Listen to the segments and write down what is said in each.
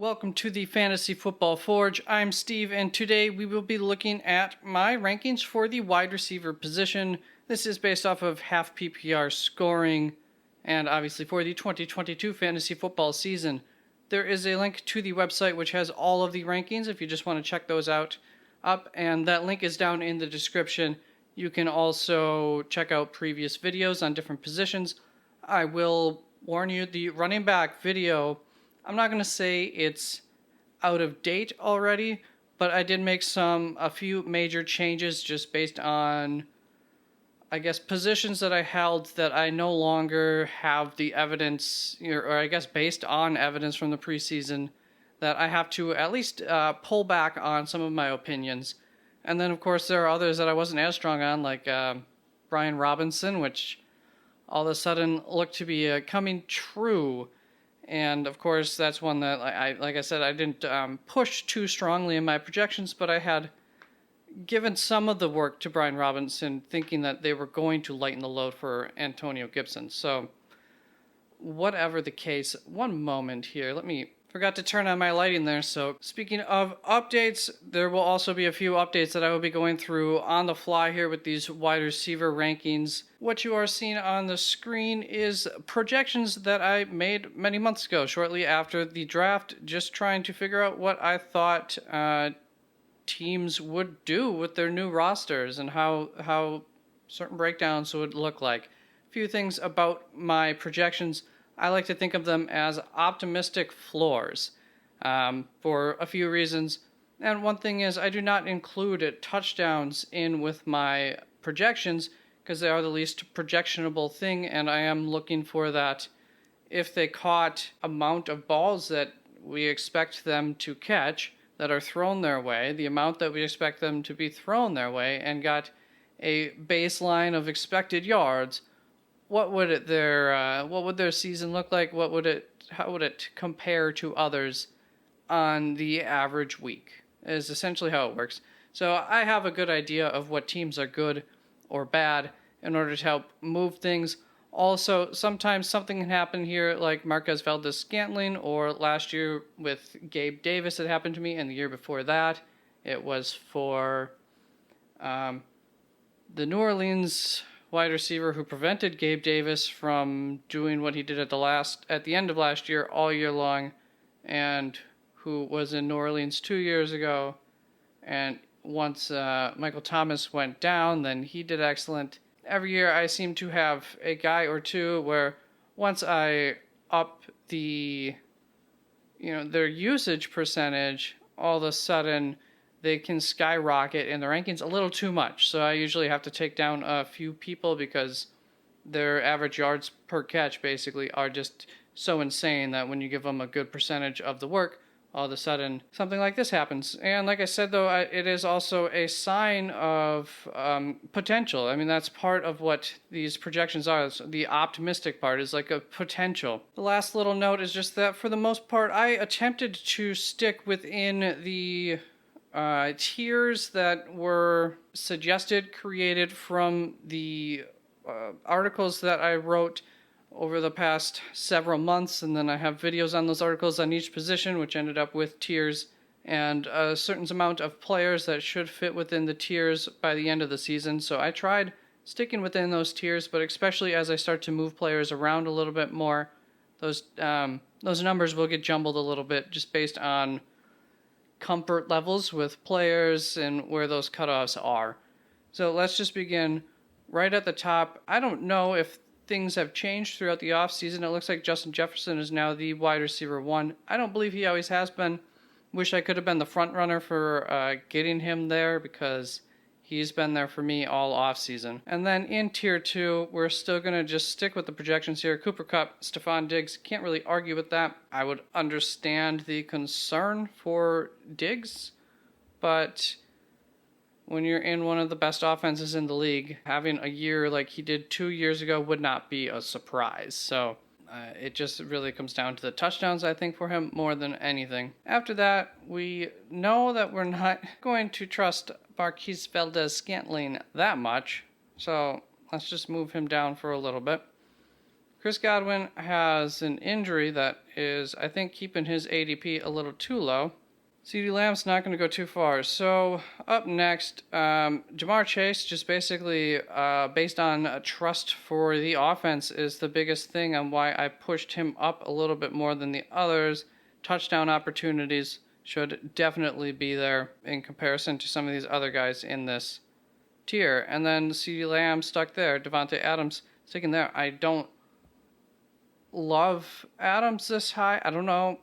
Welcome to the Fantasy Football Forge. I'm Steve, and today we will be looking at my rankings for the wide receiver position. This is based off of Half-PPR scoring, and obviously for the 2022 fantasy football season. There is a link to the website which has all of the rankings if you just want to check those out and that link is down in the description. You can also check out previous videos on different positions. I will warn you, the running back video, I'm not going to say it's out of date already, but I did make a few major changes just based on, I guess, positions that I held that I no longer have the evidence, or I guess based on evidence from the preseason, that I have to at least pull back on some of my opinions. And then, of course, there are others that I wasn't as strong on, like Brian Robinson, which all of a sudden looked to be coming true. And, of course, that's one that, like I said, I didn't push too strongly in my projections, but I had given some of the work to Brian Robinson, thinking that they were going to lighten the load for Antonio Gibson. So, whatever the case, one moment here. Forgot to turn on my lighting there. So, speaking of updates, there will also be a few updates that I will be going through on the fly here with these wide receiver rankings. What you are seeing on the screen is projections that I made many months ago, shortly after the draft, just trying to figure out what I thought teams would do with their new rosters and how certain breakdowns would look like. A few things about my projections. I like to think of them as optimistic floors for a few reasons. And one thing is I do not include touchdowns in with my projections because they are the least projectionable thing, and I am looking for that if they caught amount of balls that we expect them to catch that are thrown their way, the amount that we expect them to be thrown their way, and got a baseline of expected yards, what would their season look like? How would it compare to others on the average week? Is essentially how it works. So I have a good idea of what teams are good or bad in order to help move things. Also, sometimes something can happen here, like Marquez Valdes-Scantling, or last year with Gabe Davis, it happened to me, and the year before that, it was for the New Orleans wide receiver who prevented Gabe Davis from doing what he did at the end of last year all year long, and who was in New Orleans 2 years ago. And once Michael Thomas went down, then he did excellent. Every year I seem to have a guy or two where once I up their usage percentage, all of a sudden they can skyrocket in the rankings a little too much. So I usually have to take down a few people because their average yards per catch basically are just so insane that when you give them a good percentage of the work, all of a sudden something like this happens. And like I said, though, it is also a sign of potential. I mean, that's part of what these projections are. The optimistic part is like a potential. The last little note is just that for the most part, I attempted to stick within the tiers that were created from the articles that I wrote over the past several months, and then I have videos on those articles on each position, which ended up with tiers and a certain amount of players that should fit within the tiers by the end of the season. So I tried sticking within those tiers, but especially as I start to move players around a little bit more, those numbers will get jumbled a little bit just based on comfort levels with players and where those cutoffs are. So let's just begin right at the top. I don't know if things have changed throughout the offseason. It looks like Justin Jefferson is now the wide receiver 1. I don't believe he always has been. Wish I could have been the front runner for getting him there because he's been there for me all offseason. And then in tier 2, we're still going to just stick with the projections here. Cooper Kupp, Stephon Diggs, can't really argue with that. I would understand the concern for Diggs, but when you're in one of the best offenses in the league, having a year like he did 2 years ago would not be a surprise. So it just really comes down to the touchdowns, I think, for him more than anything. After that, we know that we're not going to trust Marquez Valdes-Scantling that much. So let's just move him down for a little bit. Chris Godwin has an injury that is, I think, keeping his ADP a little too low. CeeDee Lamb's not going to go too far. So up next, Jamar Chase, just basically based on trust for the offense, is the biggest thing on why I pushed him up a little bit more than the others. Touchdown opportunities should definitely be there in comparison to some of these other guys in this tier. And then CeeDee Lamb stuck there. Devontae Adams sticking there. I don't love Adams this high. I don't know.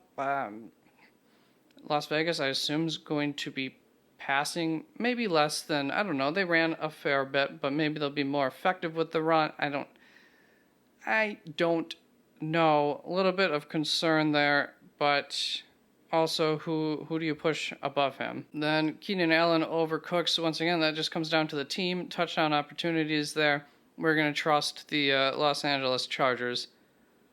Las Vegas, I assume, is going to be passing, maybe less than, I don't know, they ran a fair bit, but maybe they'll be more effective with the run. I don't know. A little bit of concern there, but also who do you push above him? Then Keenan Allen over Cooks. Once again, that just comes down to the team. Touchdown opportunities there. We're going to trust the Los Angeles Chargers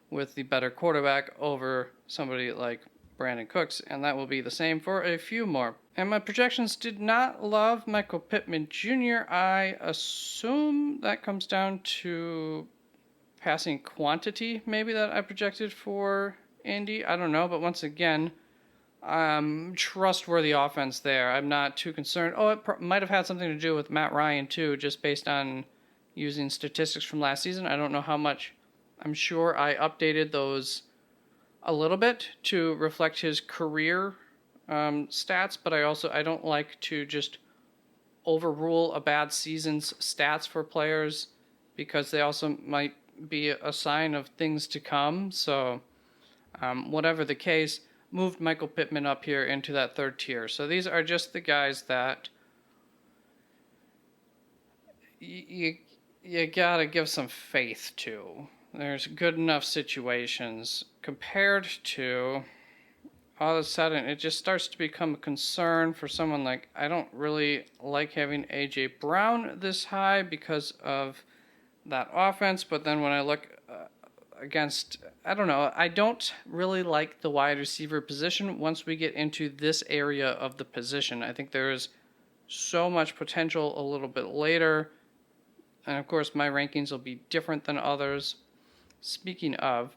with the better quarterback over somebody like Brandon Cooks, and that will be the same for a few more. And my projections did not love Michael Pittman Jr. I assume that comes down to passing quantity, maybe, that I projected for Indy. I don't know, but once again, trustworthy offense there. I'm not too concerned. Oh, it might have had something to do with Matt Ryan, too, just based on using statistics from last season. I don't know how much. I'm sure I updated those a little bit to reflect his career stats, but I don't like to just overrule a bad season's stats for players because they also might be a sign of things to come. So whatever the case, moved Michael Pittman up here into that third tier. So these are just the guys that you gotta give some faith to. There's good enough situations compared to all of a sudden it just starts to become a concern for someone like, I don't really like having A.J. Brown this high because of that offense, but then when I look against, I don't know, I don't really like the wide receiver position once we get into this area of the position. I think there is so much potential a little bit later, and of course my rankings will be different than others. Speaking of,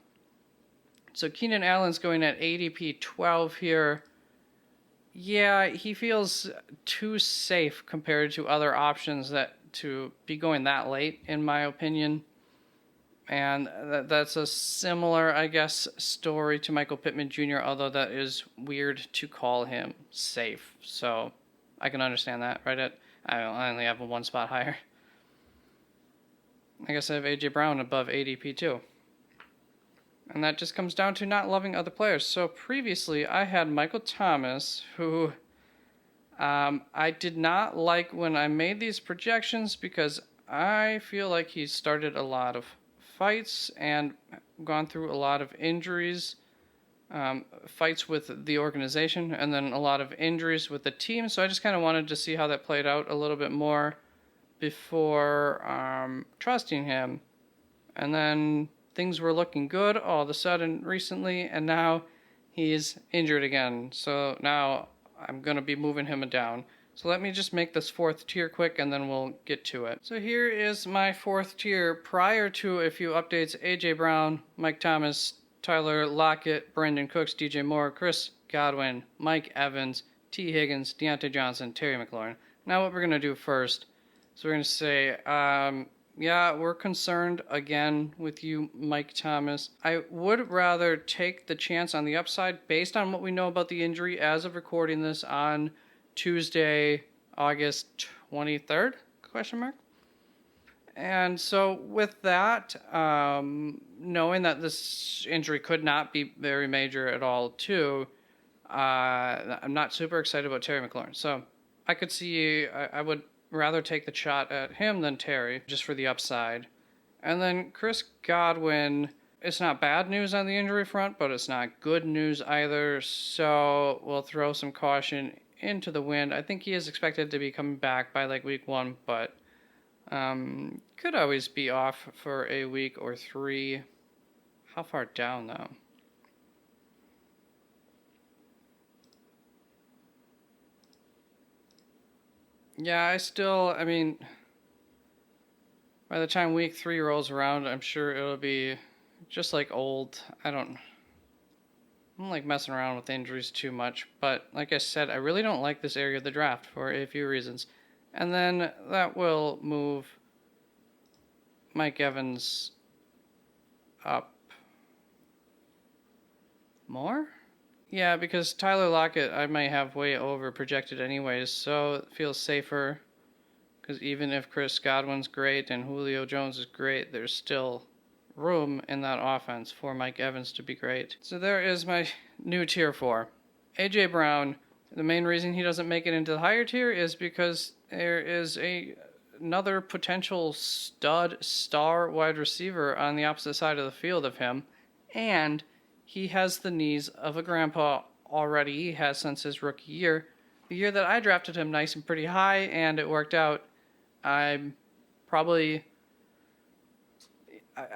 so Keenan Allen's going at ADP 12 here. Yeah, he feels too safe compared to other options that to be going that late, in my opinion. And that's a similar, I guess, story to Michael Pittman Jr., although that is weird to call him safe. So I can understand that, right? I only have one spot higher. I guess I have A.J. Brown above ADP too. And that just comes down to not loving other players. So previously I had Michael Thomas, who I did not like when I made these projections because I feel like he started a lot of fights and gone through a lot of injuries, fights with the organization, and then a lot of injuries with the team. So I just kind of wanted to see how that played out a little bit more before trusting him. And then things were looking good all of a sudden recently, and now he's injured again. So now I'm going to be moving him down. So let me just make this fourth tier quick, and then we'll get to it. So here is my fourth tier prior to a few updates. A.J. Brown, Mike Thomas, Tyler Lockett, Brandon Cooks, DJ Moore, Chris Godwin, Mike Evans, T. Higgins, Deontay Johnson, Terry McLaurin. Now what we're going to do first is we're going to say, yeah, we're concerned again with you, Mike Thomas. I would rather take the chance on the upside based on what we know about the injury as of recording this on Tuesday, August 23rd, question mark. And so with that, knowing that this injury could not be very major at all too, I'm not super excited about Terry McLaurin. So I could see, I would rather take the shot at him than Terry, just for the upside. And then Chris Godwin, it's not bad news on the injury front, but it's not good news either. So we'll throw some caution into the wind. I think he is expected to be coming back by like week 1, but could always be off for a week or 3. How far down though? Yeah, I mean, by the time week 3 rolls around, I'm sure it'll be just like old. I don't like messing around with injuries too much, but like I said, I really don't like this area of the draft for a few reasons. And then that will move Mike Evans up more? Yeah, because Tyler Lockett I might have way over projected anyways, so it feels safer. Because even if Chris Godwin's great and Julio Jones is great, there's still room in that offense for Mike Evans to be great. So there is my new tier 4. A.J. Brown, the main reason he doesn't make it into the higher tier is because there is another potential star wide receiver on the opposite side of the field of him, and he has the knees of a grandpa already. He has since his rookie year. The year that I drafted him nice and pretty high, and it worked out. I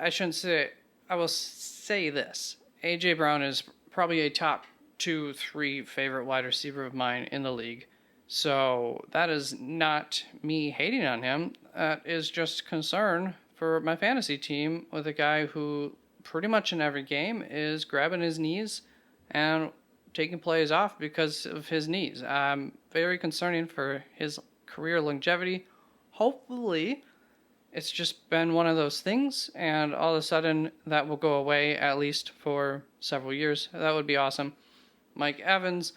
shouldn't say, I will say this. A.J. Brown is probably a top 2-3 favorite wide receiver of mine in the league. So that is not me hating on him. That is just concern for my fantasy team with a guy who pretty much in every game is grabbing his knees and taking plays off because of his knees. Very concerning for his career longevity. Hopefully, it's just been one of those things, and all of a sudden that will go away at least for several years. That would be awesome. Mike Evans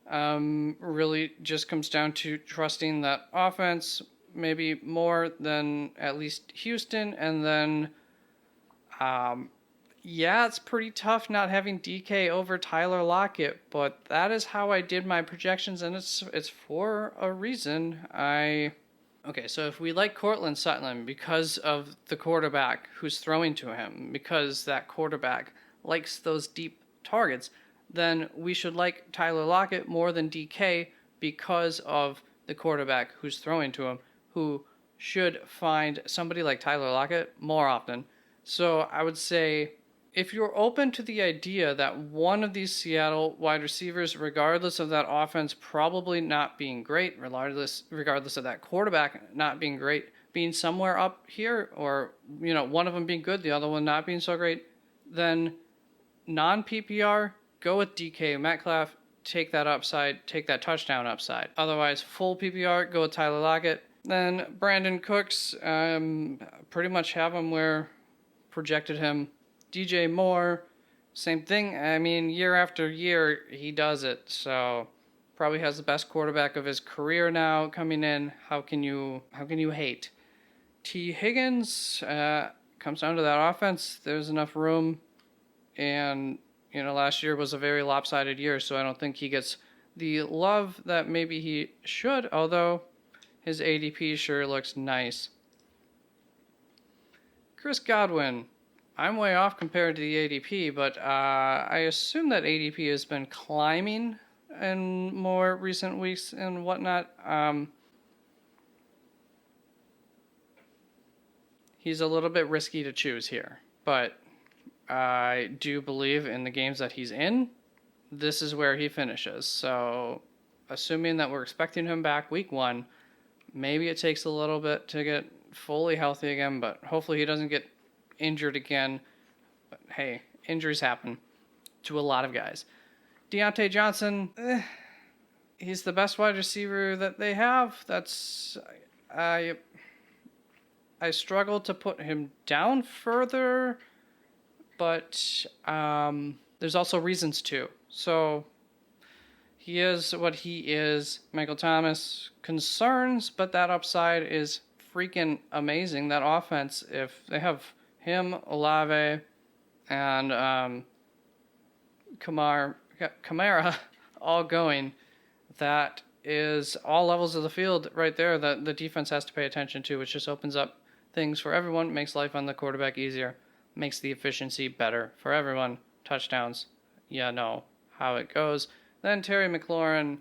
really just comes down to trusting that offense, maybe more than at least Houston, and then yeah, it's pretty tough not having DK over Tyler Lockett, but that is how I did my projections, and it's for a reason. Okay, so if we like Courtland Sutton because of the quarterback who's throwing to him, because that quarterback likes those deep targets, then we should like Tyler Lockett more than DK because of the quarterback who's throwing to him, who should find somebody like Tyler Lockett more often. So I would say, if you're open to the idea that one of these Seattle wide receivers, regardless of that offense probably not being great, regardless of that quarterback not being great, being somewhere up here, or one of them being good, the other one not being so great, then non-PPR, go with DK Metcalf, take that upside, take that touchdown upside. Otherwise, full PPR, go with Tyler Lockett. Then Brandon Cooks, pretty much have him where projected him. DJ Moore, same thing. I mean, year after year, he does it. So probably has the best quarterback of his career now coming in. How can you hate? T. Higgins comes down to that offense. There's enough room, and last year was a very lopsided year, so I don't think he gets the love that maybe he should. Although his ADP sure looks nice. Chris Godwin. I'm way off compared to the ADP, but I assume that ADP has been climbing in more recent weeks and whatnot. He's a little bit risky to choose here, but I do believe in the games that he's in, this is where he finishes. So assuming that we're expecting him back week 1, maybe it takes a little bit to get fully healthy again, but hopefully he doesn't get injured again. But hey, injuries happen to a lot of guys. Deontay Johnson, he's the best wide receiver that they have. I struggle to put him down further, but there's also reasons to. So he is what he is. Michael Thomas concerns, but that upside is freaking amazing. That offense, if they have him, Olave, and Kamara all going, that is all levels of the field right there that the defense has to pay attention to, which just opens up things for everyone, makes life on the quarterback easier, makes the efficiency better for everyone. Touchdowns, know how it goes. Then Terry McLaurin,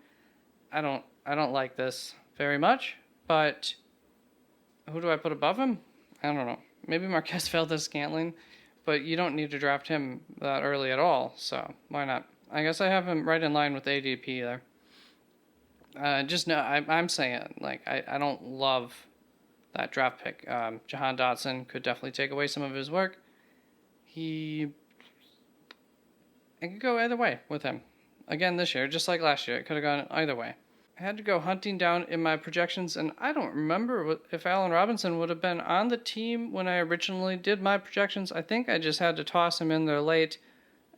I don't like this very much, but who do I put above him? I don't know. Maybe Marquez Valdes-Scantling, but you don't need to draft him that early at all, so why not? I guess I have him right in line with ADP there. I'm saying, I don't love that draft pick. Jahan Dotson could definitely take away some of his work. It could go either way with him. Again, this year, just like last year, it could have gone either way. I had to go hunting down in my projections, and I don't remember if Allen Robinson would have been on the team when I originally did my projections. I think I just had to toss him in there late,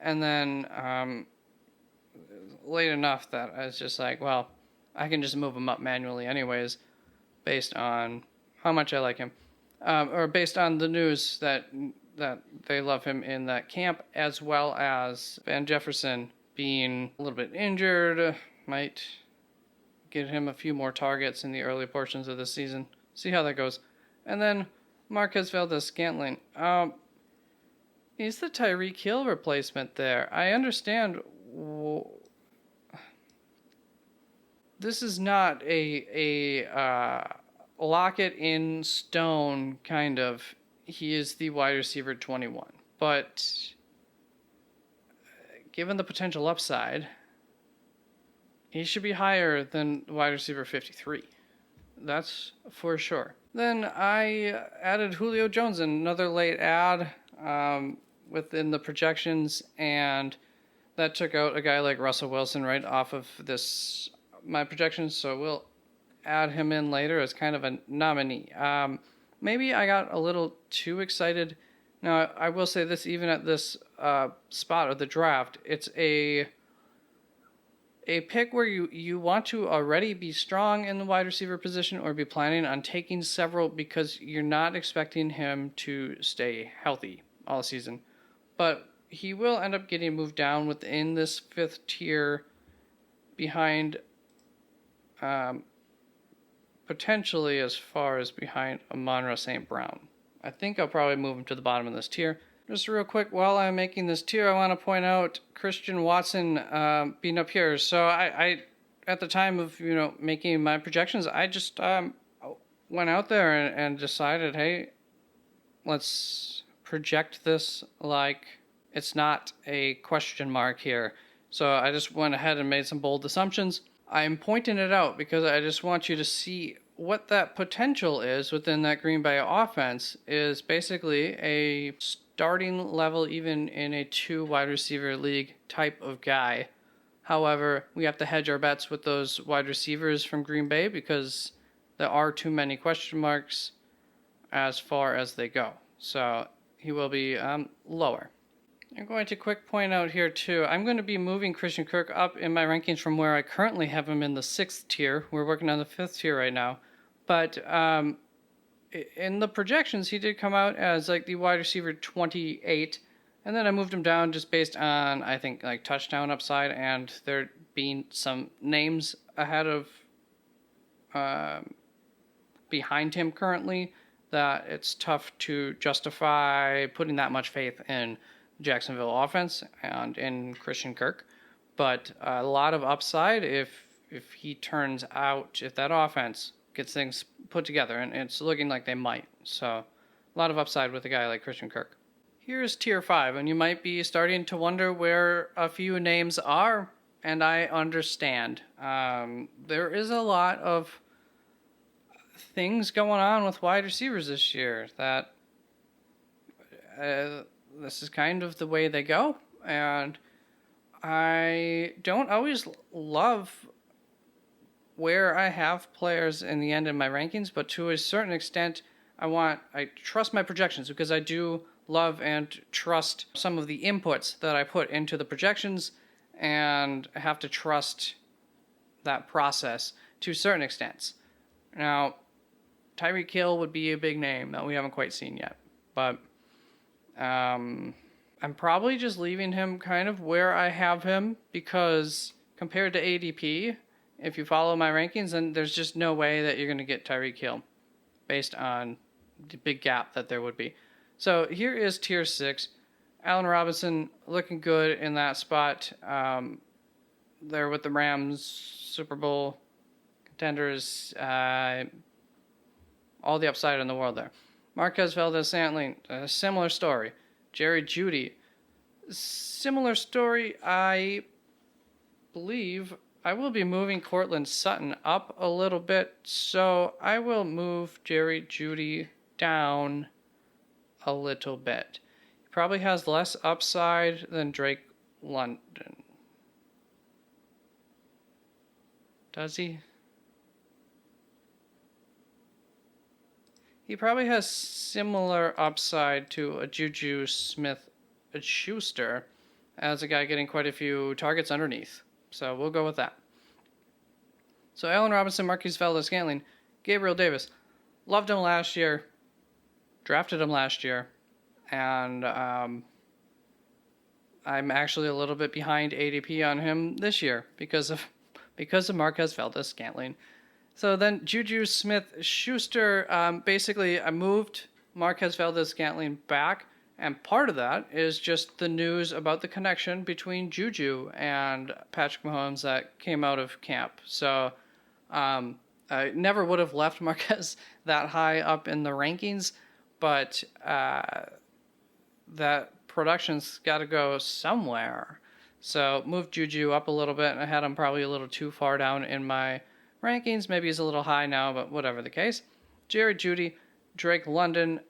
and then late enough that I was just like, well, I can just move him up manually anyways, based on how much I like him, or based on the news that they love him in that camp, as well as Van Jefferson being a little bit injured, might get him a few more targets in the early portions of the season. See how that goes. And then Marquez Valdes-Scantling. He's the Tyree Kill replacement there. I understand this is not a lock it in stone kind of. He is the wide receiver 21. But given the potential upside, he should be higher than wide receiver 53. That's for sure. Then I added Julio Jones in another late ad within the projections, and that took out a guy like Russell Wilson right off of my projections, so we'll add him in later as kind of a nominee. Maybe I got a little too excited. Now, I will say this, even at this spot of the draft, it's a pick where you want to already be strong in the wide receiver position or be planning on taking several because you're not expecting him to stay healthy all season. But he will end up getting moved down within this fifth tier behind, potentially as far as behind Amon-Ra St. Brown. I think I'll probably move him to the bottom of this tier. Just real quick, while I'm making this tier, I want to point out Christian Watson being up here. So I at the time of making my projections, I just went out there and decided, hey, let's project this like it's not a question mark here. So I just went ahead and made some bold assumptions. I'm pointing it out because I just want you to see what that potential is within that Green Bay offense is basically a starting level, even in a 2 wide receiver league type of guy. However, we have to hedge our bets with those wide receivers from Green Bay because there are too many question marks as far as they go. So he will be lower. I'm going to quick point out here too, I'm going to be moving Christian Kirk up in my rankings from where I currently have him in the 6th tier. We're working on the 5th tier right now. But in the projections, he did come out as like the wide receiver 28. And then I moved him down just based on, I think, like touchdown upside and there being some names ahead of, behind him currently that it's tough to justify putting that much faith in Jacksonville offense and in Christian Kirk, but a lot of upside if he turns out, if that offense gets things put together, and it's looking like they might. So a lot of upside with a guy like Christian Kirk. Here's tier 5, and you might be starting to wonder where a few names are, and I understand. There is a lot of things going on with wide receivers this year that this is kind of the way they go, and I don't always love where I have players in the end in my rankings, but to a certain extent, I trust my projections because I do love and trust some of the inputs that I put into the projections, and I have to trust that process to certain extents. Now, Tyree Kill would be a big name that we haven't quite seen yet, but I'm probably just leaving him kind of where I have him because compared to ADP, if you follow my rankings, then there's just no way that you're going to get Tyree Kill based on the big gap that there would be. So here is tier 6. Allen Robinson looking good in that spot. There with the Rams, Super Bowl contenders, all the upside in the world there. Marquez Valdes-Scantling, a similar story. Jerry Jeudy, similar story. I believe I will be moving Courtland Sutton up a little bit, so I will move Jerry Jeudy down a little bit. Probably has less upside than Drake London. Does he? He probably has similar upside to a Juju Smith-Schuster as a guy getting quite a few targets underneath. So we'll go with that. So Allen Robinson, Marquise Valdes-Scantling, Gabriel Davis. Loved him last year. Drafted him last year. And I'm actually a little bit behind ADP on him this year because of Marquez Valdes-Scantling. So then Juju Smith-Schuster, basically I moved Marquez Valdes-Scantling back, and part of that is just the news about the connection between Juju and Patrick Mahomes that came out of camp. So I never would have left Marquez that high up in the rankings, but that production's got to go somewhere. So moved Juju up a little bit, and I had him probably a little too far down in my rankings. Maybe he's a little high now, but whatever the case. Jerry Jeudy, Drake London.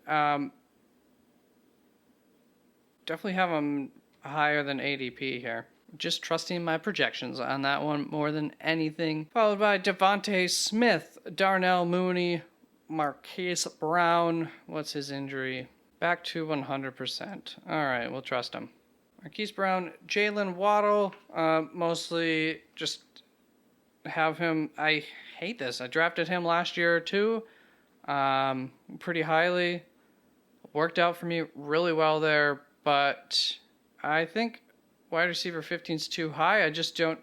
Definitely have him higher than ADP here. Just trusting my projections on that one more than anything. Followed by Devontae Smith, Darnell Mooney, Marquise Brown. What's his injury? Back to 100%. All right, we'll trust him. Marquise Brown, Jaylen Waddle. Mostly just have him. I hate this. I drafted him last year too, pretty highly. Worked out for me really well there, but I think wide receiver 15 is too high. I just don't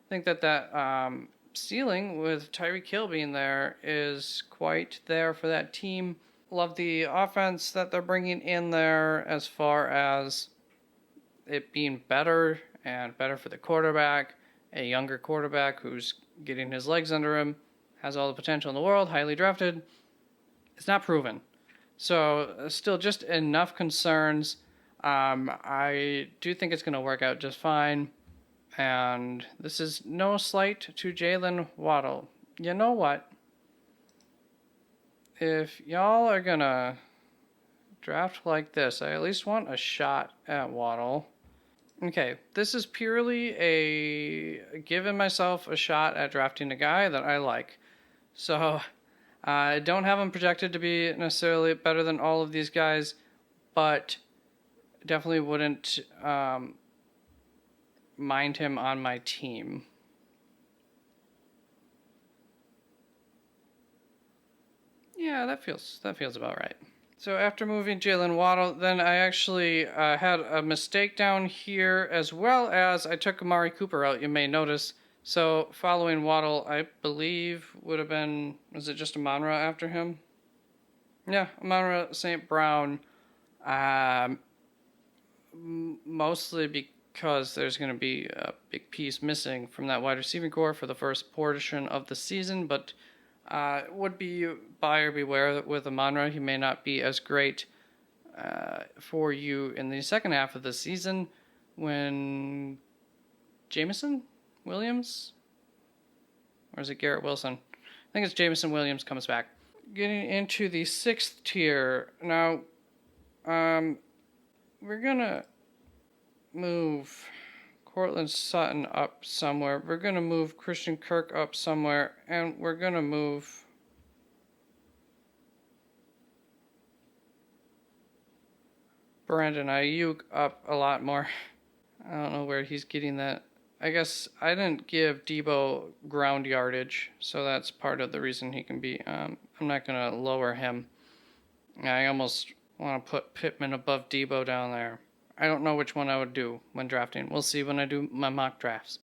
think that ceiling with Tyree Kill being there is quite there for that team. Love the offense that they're bringing in there as far as it being better and better for the quarterback. A younger quarterback who's getting his legs under him, has all the potential in the world, highly drafted. It's not proven. So still just enough concerns. I do think it's going to work out just fine. And this is no slight to Jaylen Waddle. You know what? If y'all are going to draft like this, I at least want a shot at Waddle. Okay, this is purely a giving myself a shot at drafting a guy that I like. So I don't have him projected to be necessarily better than all of these guys, but definitely wouldn't mind him on my team. Yeah, that feels about right. So after moving Jaylen Waddle, then I actually had a mistake down here, as well as I took Amari Cooper out, you may notice. So following Waddle, I believe would have been, was it just Amon-Ra after him? Yeah, Amon-Ra St. Brown. Mostly because there's going to be a big piece missing from that wide receiving core for the first portion of the season, but would be buyer beware with Amon-Ra. He may not be as great for you in the second half of the season when Jameson Williams, or is it Garrett Wilson? I think it's Jameson Williams comes back. Getting into the sixth tier now. We're gonna move Cortland Sutton up somewhere. We're going to move Christian Kirk up somewhere. And we're going to move Brandon Ayuk up a lot more. I don't know where he's getting that. I guess I didn't give Debo ground yardage, so that's part of the reason he can be. I'm not going to lower him. I almost want to put Pittman above Debo down there. I don't know which one I would do when drafting. We'll see when I do my mock drafts.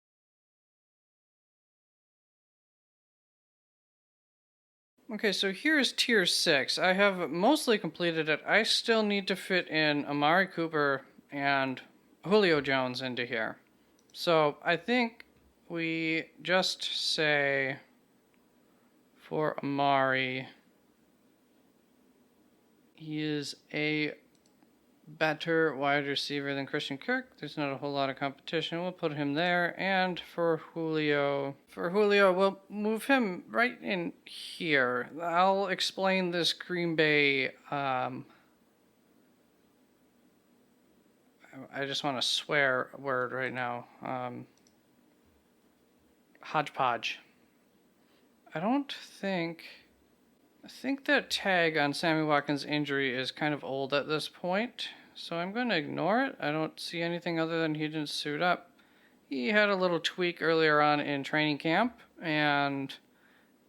Okay, so here's tier 6. I have mostly completed it. I still need to fit in Amari Cooper and Julio Jones into here. So I think we just say for Amari, he is a better wide receiver than Christian Kirk. There's not a whole lot of competition. We'll put him there. And for Julio, we'll move him right in here. I'll explain this Green Bay I just want to swear a word right now. Hodgepodge. I think that tag on Sammy Watkins' injury is kind of old at this point, so I'm going to ignore it. I don't see anything other than he didn't suit up. He had a little tweak earlier on in training camp, and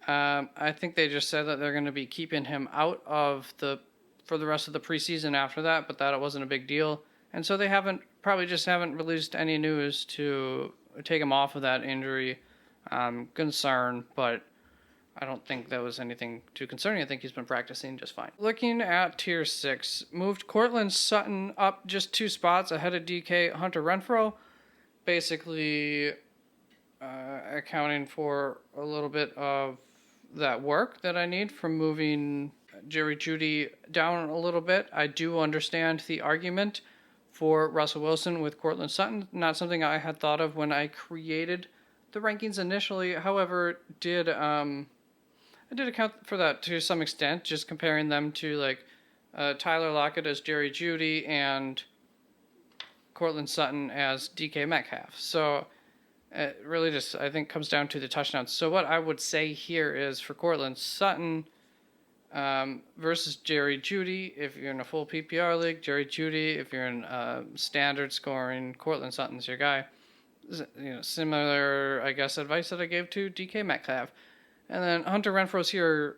I think they just said that they're going to be keeping him out for the rest of the preseason after that, but that it wasn't a big deal. And so they probably just haven't released any news to take him off of that injury concern, but I don't think that was anything too concerning. I think he's been practicing just fine. Looking at Tier 6, moved Courtland Sutton up just 2 spots ahead of DK Hunter Renfrow, basically accounting for a little bit of that work that I need from moving Jerry Jeudy down a little bit. I do understand the argument for Russell Wilson with Courtland Sutton. Not something I had thought of when I created the rankings initially. However, I did account for that to some extent, just comparing them to like Tyler Lockett as Jerry Jeudy and Courtland Sutton as DK Metcalf. So it really just, I think, comes down to the touchdowns. So what I would say here is for Courtland Sutton versus Jerry Jeudy, if you're in a full PPR league, Jerry Jeudy, if you're in standard scoring, Courtland Sutton's your guy. Similar, I guess, advice that I gave to DK Metcalf. And then Hunter Renfrow's here.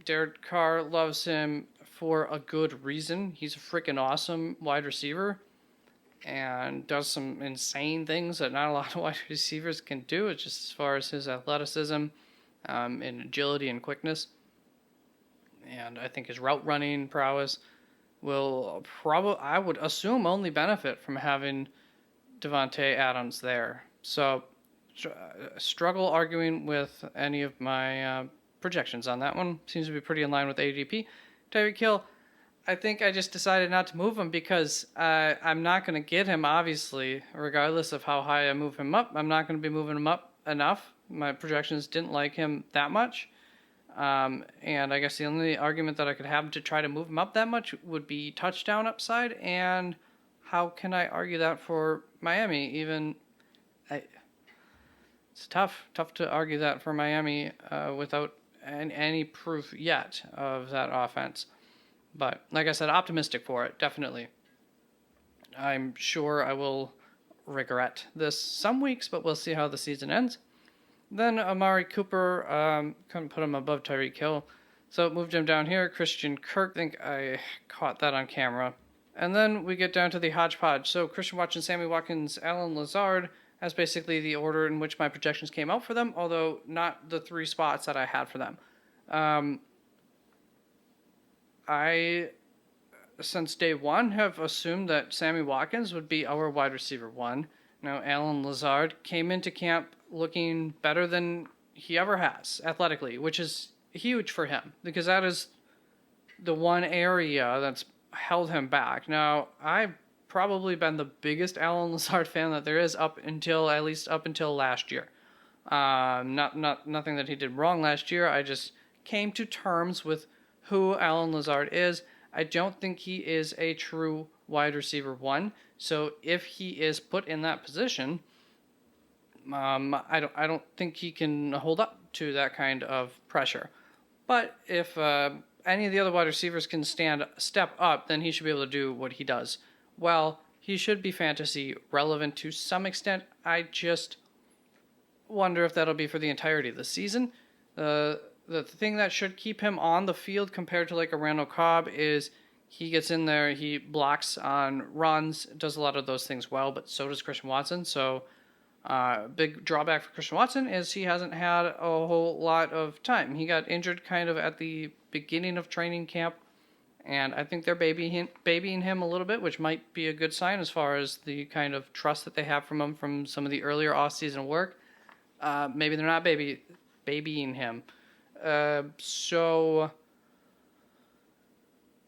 Derek Carr loves him for a good reason. He's a freaking awesome wide receiver and does some insane things that not a lot of wide receivers can do. It's just as far as his athleticism and agility and quickness. And I think his route running prowess will I would assume, only benefit from having Devontae Adams there. So struggle arguing with any of my projections on that one. Seems to be pretty in line with ADP. Tyree Kill, I think I just decided not to move him because I'm not going to get him, obviously, regardless of how high I move him up. I'm not going to be moving him up enough. My projections didn't like him that much. And I guess the only argument that I could have to try to move him up that much would be touchdown upside. And how can I argue that for Miami? It's tough to argue that for Miami without any proof yet of that offense. But like I said, optimistic for it, definitely. I'm sure I will regret this some weeks, but we'll see how the season ends. Then Amari Cooper, couldn't put him above Tyree Kill, so moved him down here. Christian Kirk, I think I caught that on camera. And then we get down to the hodgepodge. So Christian Watson, Sammy Watkins, Allen Lazard, as basically the order in which my projections came out for them, although not the 3 spots that I had for them. I, since day one, have assumed that Sammy Watkins would be our wide receiver 1. Now, Allen Lazard came into camp looking better than he ever has athletically, which is huge for him because that is the one area that's held him back. Now, I've probably been the biggest Allen Lazard fan that there is up until last year. Nothing that he did wrong last year. I just came to terms with who Allen Lazard is. I don't think he is a true wide receiver 1. So if he is put in that position, I don't think he can hold up to that kind of pressure. But if any of the other wide receivers can step up, then he should be able to do what he does. Well, he should be fantasy relevant to some extent. I just wonder if that'll be for the entirety of the season. The thing that should keep him on the field compared to like a Randall Cobb is he gets in there, he blocks on runs, does a lot of those things well, but so does Christian Watson. So big drawback for Christian Watson is he hasn't had a whole lot of time. He got injured kind of at the beginning of training camp, and I think they're babying him a little bit, which might be a good sign as far as the kind of trust that they have from him from some of the earlier off-season work. Maybe they're not babying him. So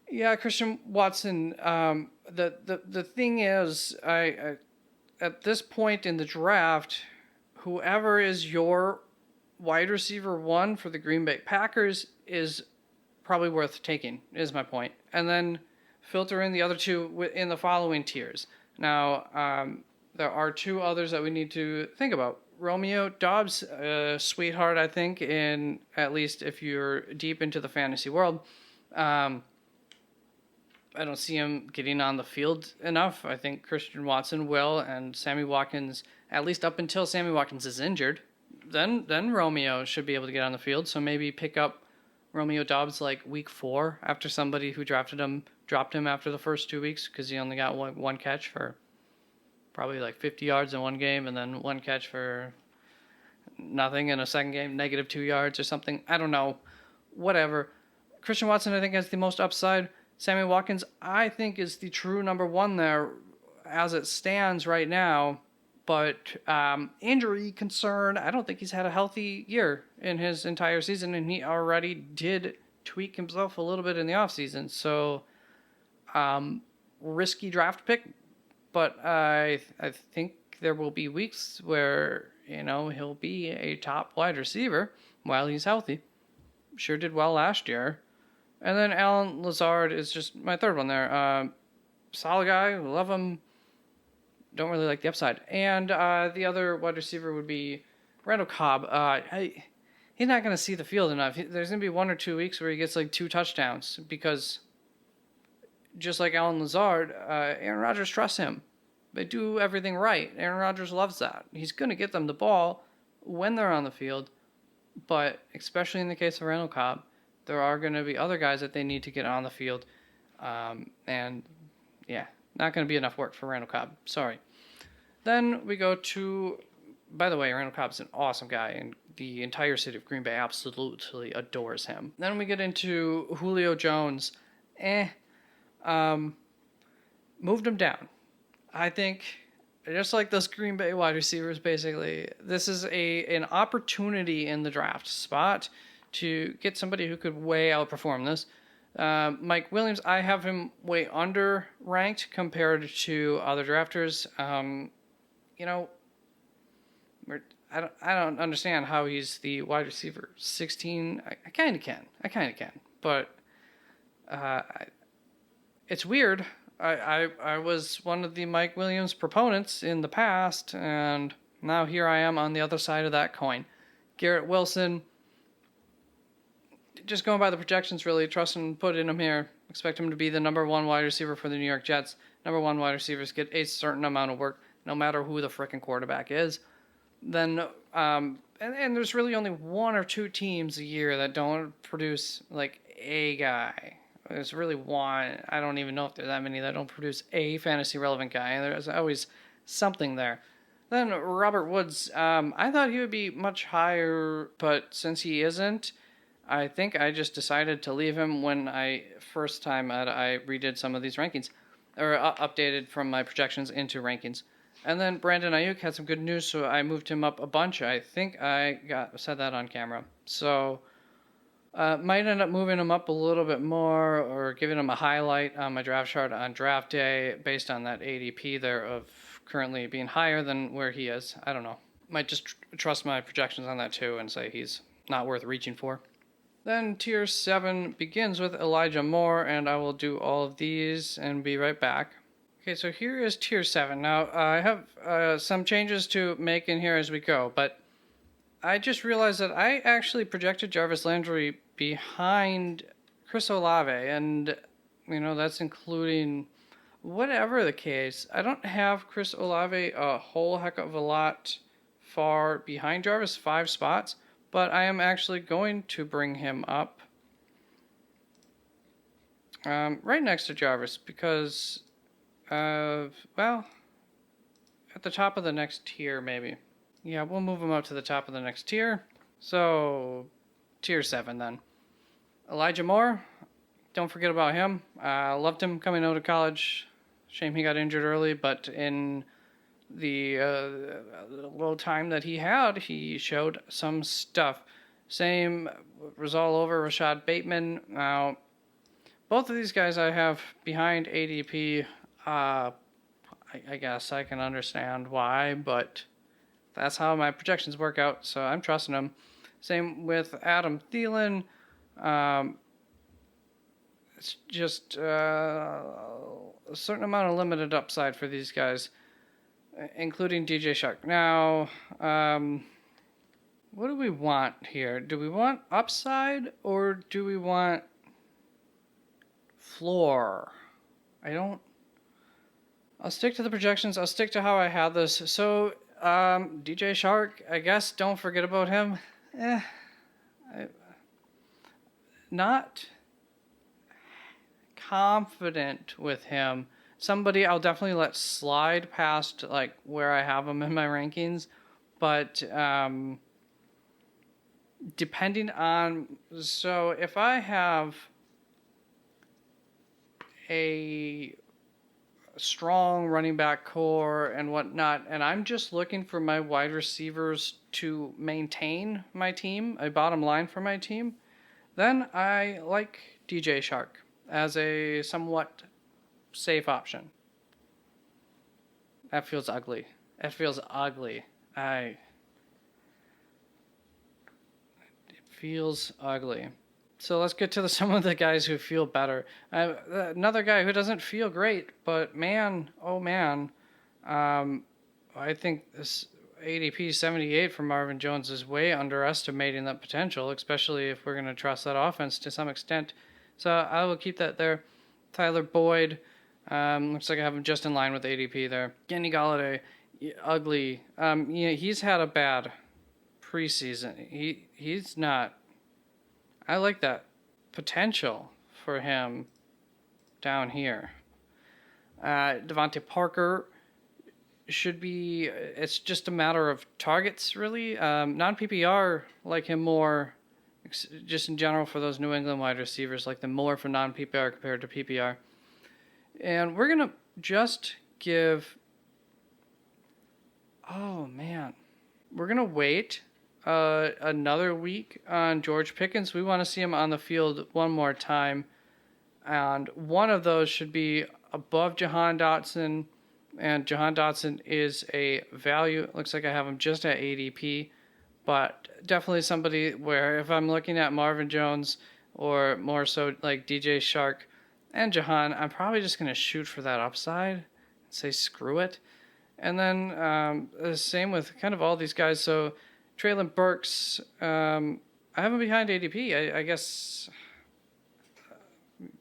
yeah, Christian Watson. The thing is, I at this point in the draft, whoever is your wide receiver 1 for the Green Bay Packers is probably worth taking, is my point. And then filter in the other two in the following tiers. Now, there are two others that we need to think about. Romeo Dobbs, sweetheart, I think, in at least if you're deep into the fantasy world. I don't see him getting on the field enough. I think Christian Watson will, and Sammy Watkins, at least up until Sammy Watkins is injured, then Romeo should be able to get on the field. So maybe pick up Romeo Dobbs like week 4 after somebody who drafted him dropped him after the first 2 weeks because he only got one catch for probably like 50 yards in one game, and then one catch for nothing in a second game, -2 yards or something. I don't know. Whatever. Christian Watson, I think, has the most upside. Sammy Watkins, I think, is the true number one there as it stands right now. But injury concern, I don't think he's had a healthy year in his entire season, and he already did tweak himself a little bit in the offseason. So, risky draft pick. But I think there will be weeks where, he'll be a top wide receiver while he's healthy. Sure did well last year. And then Allen Lazard is just my third one there. Solid guy, love him. Don't really like the upside. And the other wide receiver would be Randall Cobb. He's not going to see the field enough. There's going to be 1 or 2 weeks where he gets like 2 touchdowns because just like Allen Lazard, Aaron Rodgers trusts him. They do everything right. Aaron Rodgers loves that. He's going to get them the ball when they're on the field, but especially in the case of Randall Cobb, there are going to be other guys that they need to get on the field, and yeah, not going to be enough work for Randall Cobb. Sorry. Then we go to, by the way, Randall Cobb's an awesome guy, and the entire city of Green Bay absolutely adores him. Then we get into Julio Jones. Moved him down. I think, just like those Green Bay wide receivers, basically, this is an opportunity in the draft spot to get somebody who could way outperform this. Mike Williams, I have him way under ranked compared to other drafters. I don't understand how he's the wide receiver 16. I kind of can, but it's weird. I was one of the Mike Williams proponents in the past, and now here I am on the other side of that coin. Garrett Wilson, just going by the projections, really, trust and put in him here. Expect him to be the number 1 wide receiver for the New York Jets. Number 1 wide receivers get a certain amount of work, no matter who the frickin' quarterback is. Then, and there's really only 1 or 2 teams a year that don't produce, like, a guy. There's really one. I don't even know if there's that many that don't produce a fantasy relevant guy. And there's always something there. Then Robert Woods. I thought he would be much higher, but since he isn't, I think I just decided to leave him when I redid some of these rankings, or updated from my projections into rankings. And then Brandon Ayuk had some good news, so I moved him up a bunch. I think I said that on camera. So might end up moving him up a little bit more or giving him a highlight on my draft chart on draft day based on that ADP there of currently being higher than where he is. I don't know. Might just trust my projections on that too and say he's not worth reaching for. Then tier 7 begins with Elijah Moore, and I will do all of these and be right back. Okay, so here is tier 7. Now, I have some changes to make in here as we go, but I just realized that I actually projected Jarvis Landry behind Chris Olave, and, that's including whatever the case. I don't have Chris Olave a whole heck of a lot far behind Jarvis, 5 spots, but I am actually going to bring him up right next to Jarvis because, at the top of the next tier, maybe. Yeah, we'll move him up to the top of the next tier. So, tier 7 then. Elijah Moore, don't forget about him. Loved him coming out of college. Shame he got injured early, but in the little time that he had, he showed some stuff. Same was all over Rashad Bateman. Now, both of these guys I have behind ADP. I guess I can understand why, but that's how my projections work out, so I'm trusting them. Same with Adam Thielen. it's just a certain amount of limited upside for these guys, including DJ Shark. Now, what do we want here? Do we want upside or do we want floor? I'll stick to the projections. I'll stick to how I had this. So, DJ Shark, I guess don't forget about him. Not confident with him. Somebody I'll definitely let slide past like where I have him in my rankings, but depending on, so if I have a strong running back core and whatnot, and I'm just looking for my wide receivers to maintain my team, a bottom line for my team, then I like DJ Shark as a somewhat safe option. That feels ugly. It feels ugly. So let's get to some of the guys who feel better. Another guy who doesn't feel great, but man, oh man, I think this ADP 78 for Marvin Jones is way underestimating that potential, especially if we're going to trust that offense to some extent. So I will keep that there. Tyler Boyd, looks like I have him just in line with ADP there. Kenny Golladay, ugly. He's had a bad preseason. He's not. I like that potential for him down here. Devontae Parker should be, it's just a matter of targets, really. Non-PPR like him more, just in general for those New England wide receivers, like them more for non-PPR compared to PPR. And we're going to just give, we're going to wait another week on George Pickens. We want to see him on the field one more time. And one of those should be above Jahan Dotson. And Jahan Dotson is a value. It looks like I have him just at ADP. But definitely somebody where if I'm looking at Marvin Jones or more so like DJ Shark and Jahan, I'm probably just going to shoot for that upside and say screw it. And then the same with kind of all these guys. So Treylon Burks, I have him behind ADP. I guess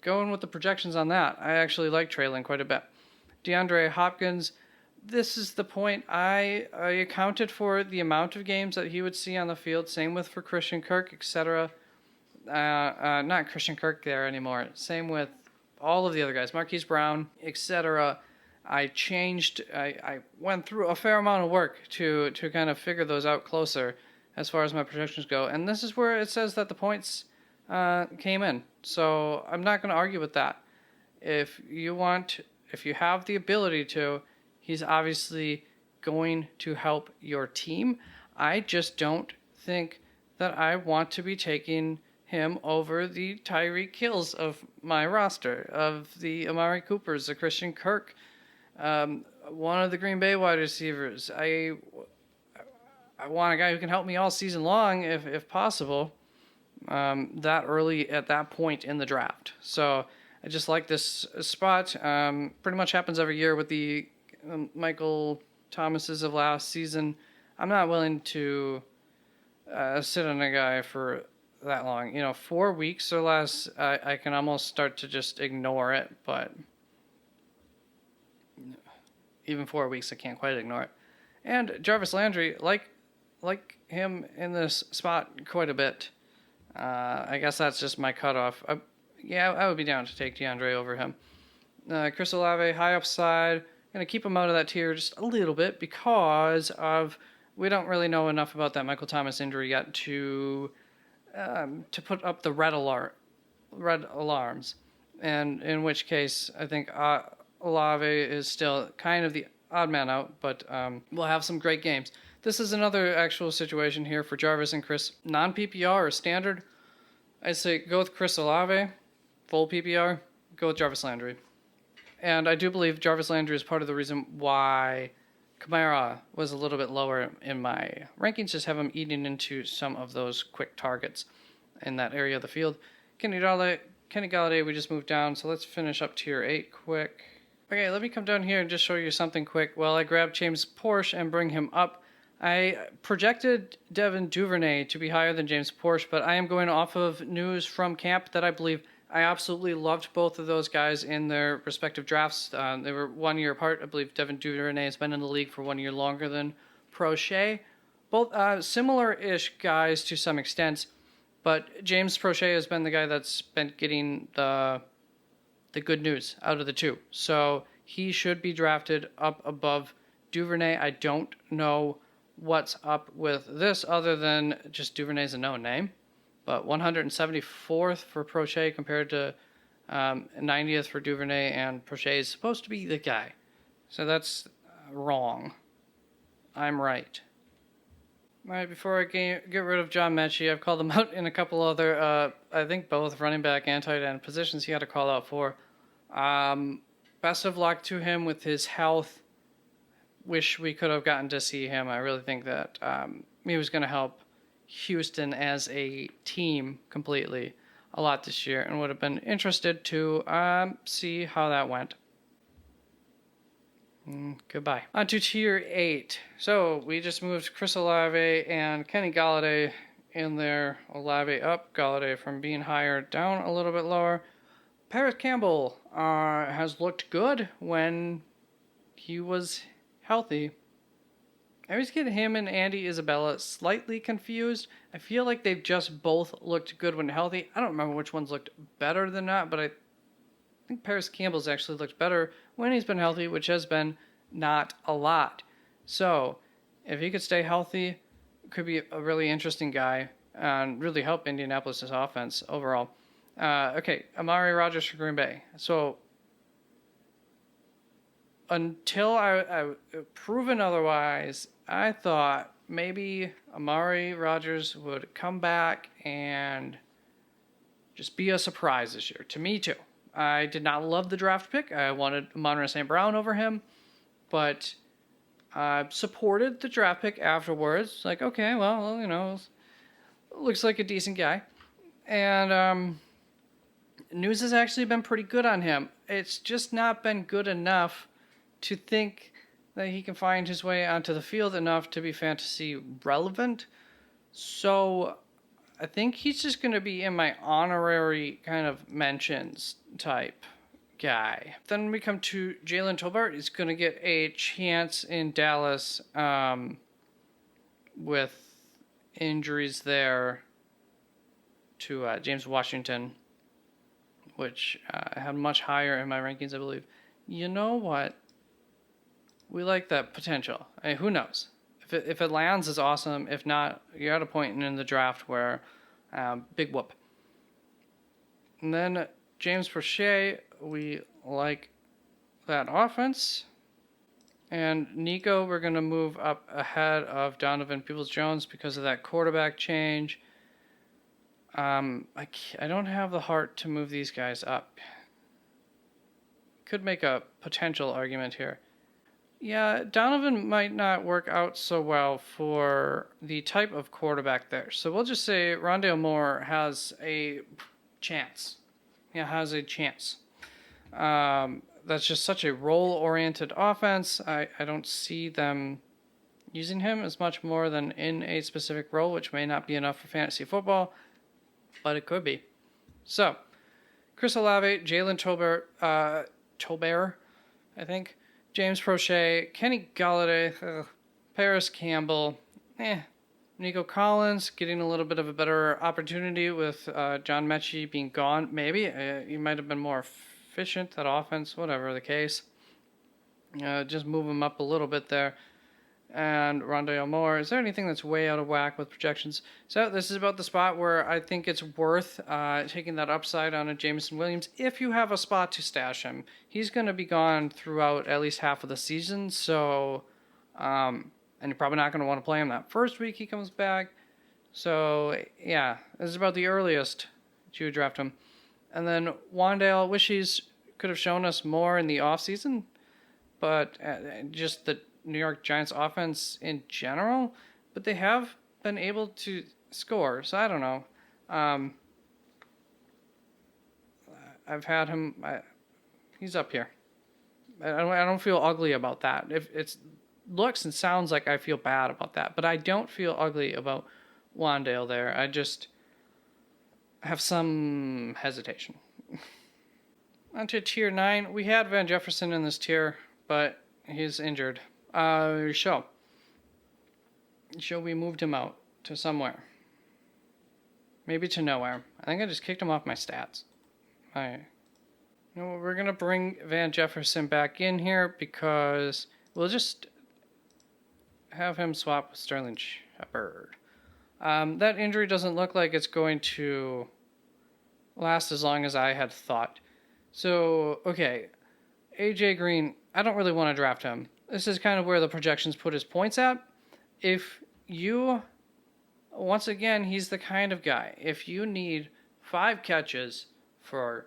going with the projections on that, I actually like Treylon quite a bit. Deandre Hopkins, this is the point. I accounted for the amount of games that he would see on the field. Same with for Christian Kirk, etc. Not Christian Kirk there anymore. Same with all of the other guys, Marquise Brown, etc. I went through a fair amount of work to kind of figure those out closer as far as my projections go. And this is where it says that the points came in. So I'm not going to argue with that. If you have the ability to, he's obviously going to help your team. I just don't think that I want to be taking him over the Tyree Kills of my roster, of the Amari Coopers, the Christian Kirk, one of the Green Bay wide receivers. I want a guy who can help me all season long, if possible, that early at that point in the draft. So I just like this spot. Pretty much happens every year with the Michael Thomases of last season. I'm not willing to sit on a guy for that long. 4 weeks or less, I can almost start to just ignore it, but even 4 weeks, I can't quite ignore it. And Jarvis Landry, like him in this spot quite a bit. I guess that's just my cutoff. I would be down to take DeAndre over him. Chris Olave, high upside. Going to keep him out of that tier just a little bit because we don't really know enough about that Michael Thomas injury yet to put up the red alarms. And in which case, I think Olave is still kind of the odd man out, but we'll have some great games. This is another actual situation here for Jarvis and Chris. Non-PPR or standard, I'd say go with Chris Olave. Full PPR, go with Jarvis Landry. And I do believe Jarvis Landry is part of the reason why Kamara was a little bit lower in my rankings. Just have him eating into some of those quick targets in that area of the field. Kenny Kenny Galladay, we just moved down, so let's finish up tier 8 quick. Okay, let me come down here and just show you something quick. Well, I grabbed James Porsche and bring him up. I projected Devin Duvernay to be higher than James Porsche, but I am going off of news from camp that I believe I absolutely loved both of those guys in their respective drafts. They were 1 year apart. I believe Devin Duvernay has been in the league for 1 year longer than Prochet. Both similar-ish guys to some extent, but James Prochet has been the guy that's been getting the good news out of the two. So he should be drafted up above Duvernay. I don't know what's up with this other than just Duvernay's a known name. But 174th for Prochet compared to 90th for Duvernay, and Prochet is supposed to be the guy. So that's wrong. I'm right. All right, before I get rid of John Mechie, I've called him out in a couple other, I think both running back and tight end positions he had to call out for. Best of luck to him with his health. Wish we could have gotten to see him. I really think that he was going to help Houston as a team completely a lot this year, and would have been interested to see how that went. Goodbye. On to tier 8. So we just moved Chris Olave and Kenny Galladay in there. Olave up, Galladay from being higher down a little bit lower. Paris Campbell has looked good when he was healthy. I always get him and Andy Isabella slightly confused. I feel like they've just both looked good when healthy. I don't remember which one's looked better than that, but I think Paris Campbell's actually looked better when he's been healthy, which has been not a lot. So, if he could stay healthy, could be a really interesting guy and really help Indianapolis' offense overall. Okay, Amari Rodgers for Green Bay. So, until I proven otherwise, I thought maybe Amari Rodgers would come back and just be a surprise this year. To me, too. I did not love the draft pick. I wanted Amon-Ra St. Brown over him, but I supported the draft pick afterwards. Like, okay, well, you know, looks like a decent guy. And news has actually been pretty good on him. It's just not been good enough to think that he can find his way onto the field enough to be fantasy relevant. So I think he's just going to be in my honorary kind of mentions type guy. Then we come to Jalen Tolbert. He's going to get a chance in Dallas with injuries there to James Washington, which I had much higher in my rankings, I believe. You know what? We like that potential. I mean, who knows? If it lands, it's awesome. If not, you're at a point in the draft where big whoop. And then James Prochet, we like that offense. And Nico, we're going to move up ahead of Donovan Peoples-Jones because of that quarterback change. I don't have the heart to move these guys up. Could make a potential argument here. Yeah, Donovan might not work out so well for the type of quarterback there. So we'll just say Rondale Moore has a chance. Yeah, has a chance. That's just such a role-oriented offense. I don't see them using him as much more than in a specific role, which may not be enough for fantasy football, but it could be. So, Chris Olave, Jalen Tolbert, I think, James Prochet, Kenny Galladay, Paris Campbell, Nico Collins getting a little bit of a better opportunity with John Mechie being gone. Maybe he might have been more efficient, that offense, whatever the case. Just move him up a little bit there. And Rondale Moore. Is there anything that's way out of whack with projections? So this is about the spot where I think it's worth taking that upside on a Jameson Williams if you have a spot to stash him. He's going to be gone throughout at least half of the season, so and you're probably not going to want to play him that first week he comes back. So yeah, this is about the earliest you would draft him. And then Wandale, wish he's could have shown us more in the offseason, but just the New York Giants offense in general, but they have been able to score, so I don't know. I've had him. He's up here. I don't feel ugly about that. If it's looks and sounds like I feel bad about that, but I don't feel ugly about Wandale there. I just have some hesitation. On to tier 9. We had Van Jefferson in this tier, but he's injured. Show we moved him out to somewhere. Maybe to nowhere. I think I just kicked him off my stats. Alright. No, we're going to bring Van Jefferson back in here because we'll just have him swap with Sterling Shepard. That injury doesn't look like it's going to last as long as I had thought. So, okay, AJ Green, I don't really want to draft him. This is kind of where the projections put his points at. If you, once again, he's the kind of guy, if you need 5 catches for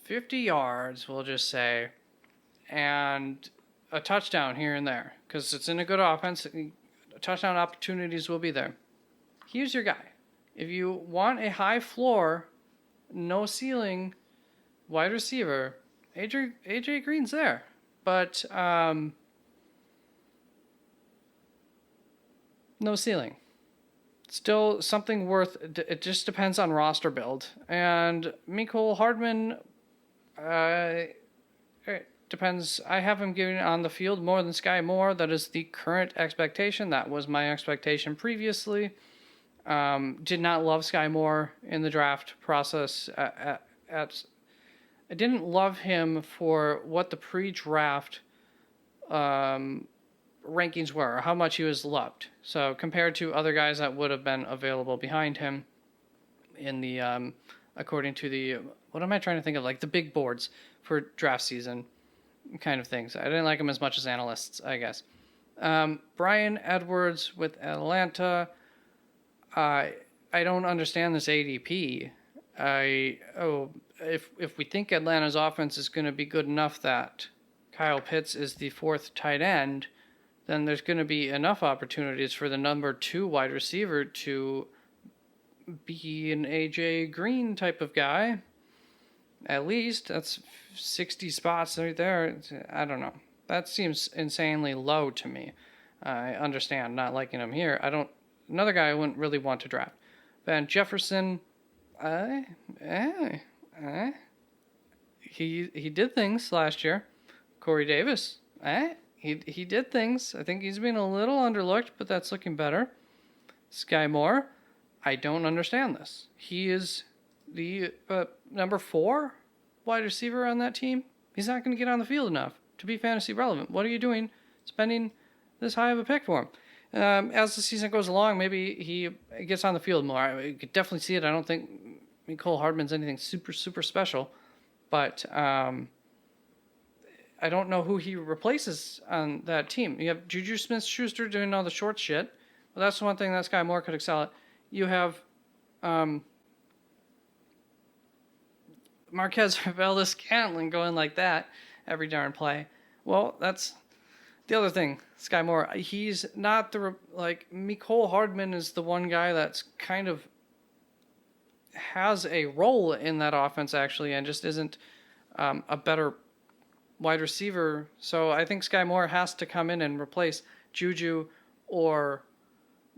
50 yards, we'll just say, and a touchdown here and there, because it's in a good offense, touchdown opportunities will be there. Here's your guy. If you want a high floor, no ceiling wide receiver, AJ Green's there. But no ceiling. Still something worth, it just depends on roster build. And Mecole Hardman, it depends. I have him getting on the field more than Skye Moore. That is the current expectation. That was my expectation previously. Did not love Skye Moore in the draft process. I didn't love him for what the pre-draft rankings were, how much he was loved. So compared to other guys that would have been available behind him in the, according to the, what am I trying to think of? Like the big boards for draft season kind of things. I didn't like him as much as analysts, I guess. Brian Edwards with Atlanta. I don't understand this ADP. If we think Atlanta's offense is going to be good enough that Kyle Pitts is the 4th tight end, then there's going to be enough opportunities for the number 2 wide receiver to be an AJ Green type of guy. At least that's 60 spots right there. I don't know. That seems insanely low to me. I understand not liking him here. Another guy I wouldn't really want to draft. Van Jefferson, he did things last year. Corey Davis, he did things. I think he's been a little underlooked, but that's looking better. Skye Moore, I don't understand this. He is the number 4 wide receiver on that team. He's not going to get on the field enough to be fantasy relevant. What are you doing spending this high of a pick for him? As the season goes along, maybe he gets on the field more. I could definitely see it. I don't think Mecole Hardman's anything super, super special. But I don't know who he replaces on that team. You have Juju Smith-Schuster doing all the short shit. Well, that's one thing that Skye Moore could excel at. You have Marquez Valdes-Scantling going like that every darn play. Well, that's the other thing. Skye Moore, he's not Mecole Hardman is the one guy that's kind of has a role in that offense actually and just isn't a better wide receiver. So I think Skye Moore has to come in and replace Juju or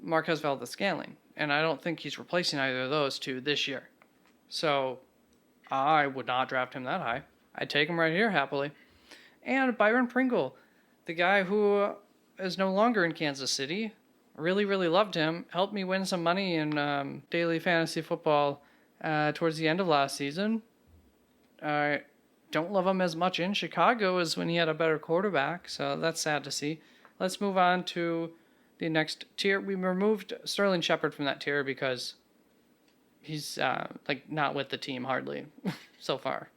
Marquez Valdes-Scantling. And I don't think he's replacing either of those two this year. So I would not draft him that high. I'd take him right here happily. And Byron Pringle, the guy who is no longer in Kansas City. Really, really loved him. Helped me win some money in daily fantasy football towards the end of last season. I don't love him as much in Chicago as when he had a better quarterback, so that's sad to see. Let's move on to the next tier. We removed Sterling Shepard from that tier because he's not with the team hardly so far.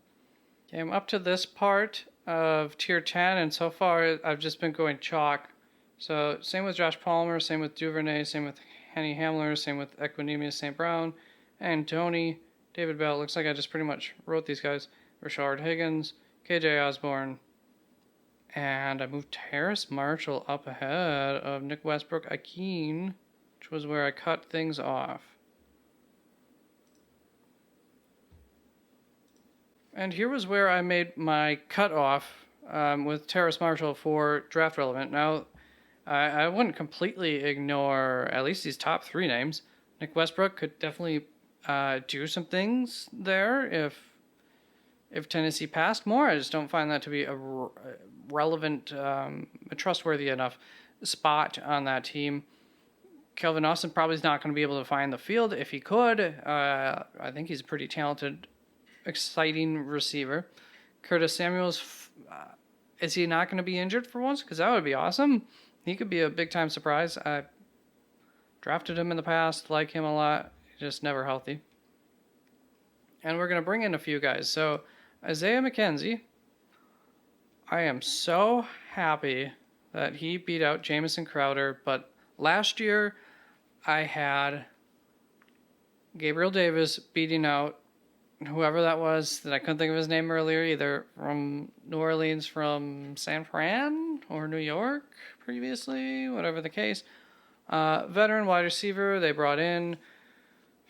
Okay, I'm up to this part of tier 10, and so far I've just been going chalk. So same with Josh Palmer, same with Duvernay, same with Henny Hamler, same with Equinemius St. Brown, and Tony, David Bell. Looks like I just pretty much wrote these guys. Rashard Higgins, KJ Osborne, and I moved Terrace Marshall up ahead of Nick Westbrook-Ikhine, which was where I cut things off. And here was where I made my cutoff with Terrace Marshall for draft relevant. Now, I wouldn't completely ignore at least these top 3 names. Nick Westbrook could definitely do some things there if Tennessee passed more. I just don't find that to be a relevant, a trustworthy enough spot on that team. Kelvin Austin probably is not going to be able to find the field. If he could, I think he's a pretty talented, exciting receiver. Curtis Samuel's, is he not going to be injured for once? Because that would be awesome. He could be a big-time surprise. I drafted him in the past, like him a lot, just never healthy. And we're going to bring in a few guys. So Isaiah McKenzie, I am so happy that he beat out Jamison Crowder, but last year I had Gabriel Davis beating out whoever that was that I couldn't think of his name earlier, either from New Orleans, from San Fran, or New York previously, whatever the case. Veteran wide receiver they brought in,